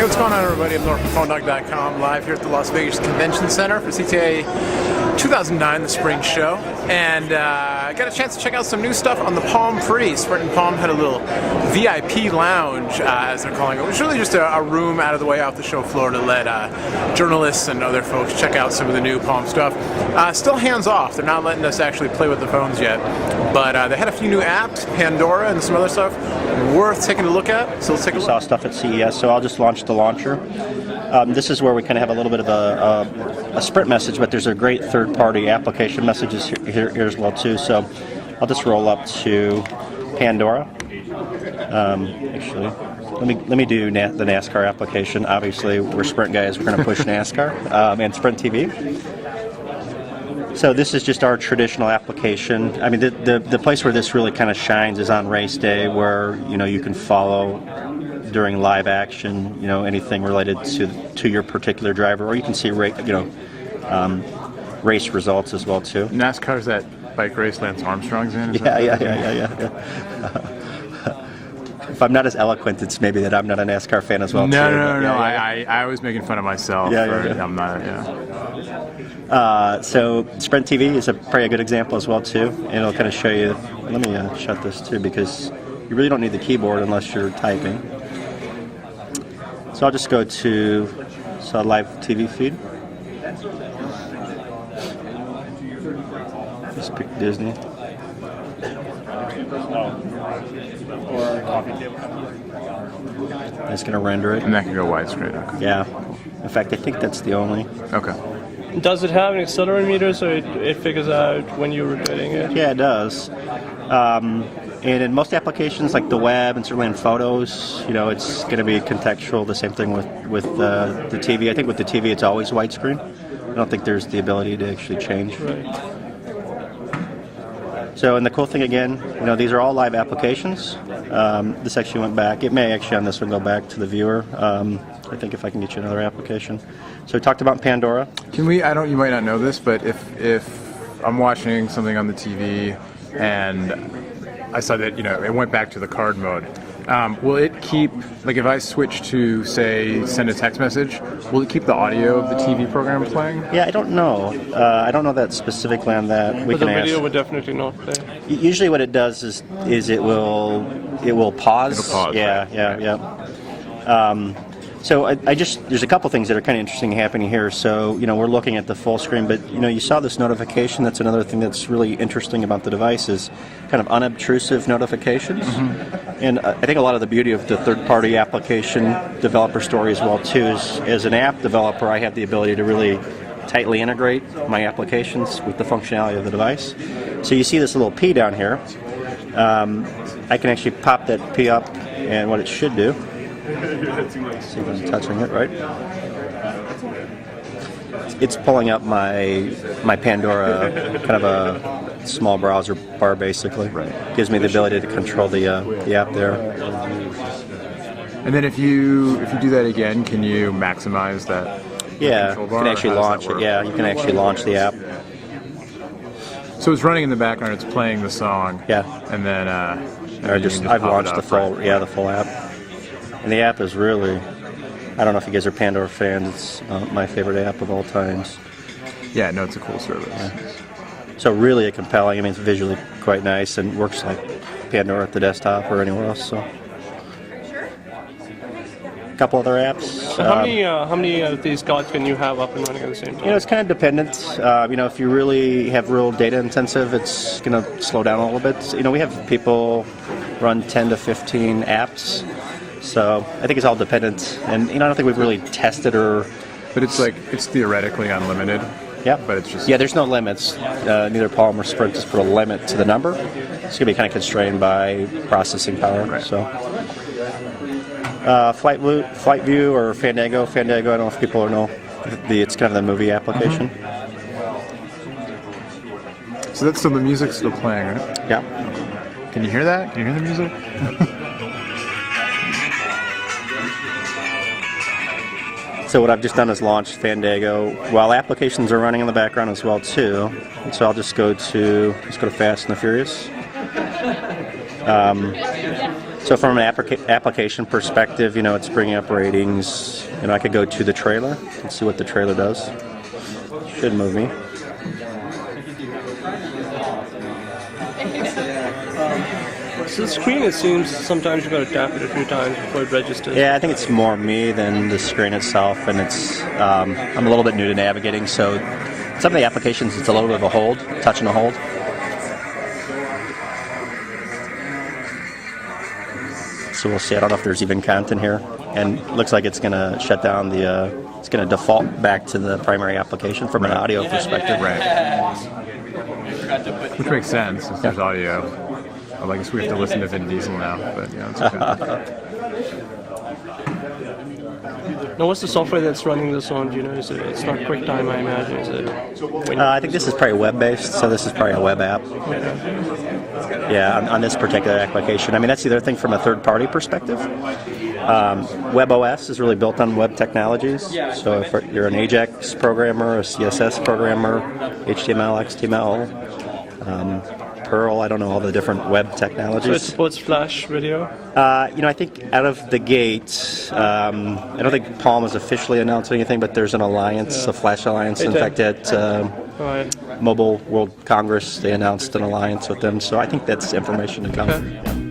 Hey, what's going on, everybody? I'm North from Fandango.com, live here at the Las Vegas Convention Center for CTA 2009, the spring show, and I got a chance to check out some new stuff on the Palm Pre. Sprint and Palm had a little VIP lounge, as they're calling it, which is really just a room out of the way off the show floor to let journalists and other folks check out some of the new Palm stuff. Still hands off. They're not letting us actually play with the phones yet, but they had a few new apps, Pandora and some other stuff, worth taking a look at. So let's take a look. Saw stuff at CES, so I'll just launch the launcher. This is where we kind of have a little bit of a Sprint message, but there's a great third-party application messages here as well too. So I'll just roll up to Pandora. Actually, let me do the NASCAR application. Obviously, we're Sprint guys. We're going to push NASCAR and Sprint TV. So this is just our traditional application. I mean, the place where this really kind of shines is on race day, where you can follow during live action, anything related to your particular driver, or you can see race results as well too. NASCAR's that bike race Lance Armstrong's in? Yeah. If I'm not as eloquent, it's maybe that I'm not a NASCAR fan as well. No. Yeah. I was making fun of myself. I'm not. So Sprint TV is probably a good example as well too, and it'll kind of show you. Let me shut this too, because you really don't need the keyboard unless you're typing. So I'll just go to live TV feed. Just pick Disney. It's going to render it. And that can go widescreen. Okay. Yeah. In fact, I think that's the only. Okay. Does it have an accelerometer so it figures out when you're rotating it? Yeah, it does. And in most applications, like the web and certainly in photos, it's going to be contextual. The same thing with the TV. I think with the TV, it's always widescreen. I don't think there's the ability to actually change. Right. So, and the cool thing again, these are all live applications. This actually went back. It may actually on this one go back to the viewer. I think if I can get you another application. So we talked about Pandora. Can we? You might not know this, but if I'm watching something on the TV and I saw that it went back to the card mode, will it keep, like if I switch to say send a text message, will it keep the audio of the TV program playing? Yeah, I don't know. I don't know that specifically on that. But the video would definitely not play. Usually, what it does is it will pause. It'll pause. Yeah. So there's a couple things that are kind of interesting happening here. So we're looking at the full screen, but you saw this notification. That's another thing that's really interesting about the device is kind of unobtrusive notifications. Mm-hmm. And I think a lot of the beauty of the third-party application developer story as well too is, as an app developer, I have the ability to really tightly integrate my applications with the functionality of the device. So you see this little P down here. I can actually pop that P up, and what it should do. See if I'm touching it right. It's pulling up my Pandora, kind of a small browser bar, basically. Right. Gives me the ability to control the app there. And then if you do that again, can you maximize that? Yeah, you can actually launch it. Yeah, you can actually launch the app. So it's running in the background. It's playing the song. Yeah. And then I've launched the full app. And the app is really, I don't know if you guys are Pandora fans, it's my favorite app of all times. Yeah, no, it's a cool service. Yeah. So really compelling. I mean, it's visually quite nice and works like Pandora at the desktop or anywhere else. So, a couple other apps. So how many of these cards can you have up and running at the same time? It's kind of dependent. If you really have real data intensive, it's going to slow down a little bit. We have people run 10 to 15 apps. So I think it's all dependent, and I don't think we've really tested or. But it's theoretically unlimited. Yeah. But it's just. Yeah, there's no limits. Neither Palm or Sprint has put a limit to the number. It's going to be kind of constrained by processing power. Right. So. Flight View or Fandango. I don't know if people know. It's kind of the movie application. Mm-hmm. So the music's still playing, right? Yeah. Can you hear that? Can you hear the music? So what I've just done is launched Fandango while applications are running in the background as well too. So I'll just go to Fast and the Furious. So from an application perspective, it's bringing up ratings. I could go to the trailer and see what the trailer does. Should move me. So the screen, it seems sometimes you got to tap it a few times before it registers. Yeah, I think it's more me than the screen itself, and it's I'm a little bit new to navigating, so some of the applications it's a little bit of a hold, touch and a hold. So we'll see. I don't know if there's even content here, and it looks like it's going to shut down the. It's going to default back to the primary application from an audio perspective. Right. Which makes sense since there's audio. Well, I guess we have to listen to Vin Diesel now, but it's okay. Now, what's the software that's running this on? Do you know? It's not QuickTime, I imagine. Is it? I think this is probably web-based, so this is probably a web app. Okay. Yeah, on this particular application. I mean, that's the other thing from a third-party perspective. WebOS is really built on web technologies. So if you're an AJAX programmer, a CSS programmer, HTML, XML, Perl, I don't know all the different web technologies. So it supports Flash video? I think out of the gate, I don't think Palm has officially announced anything, but there's an alliance, a Flash alliance. In fact, at Mobile World Congress, they announced an alliance with them. So I think that's information to come. Okay.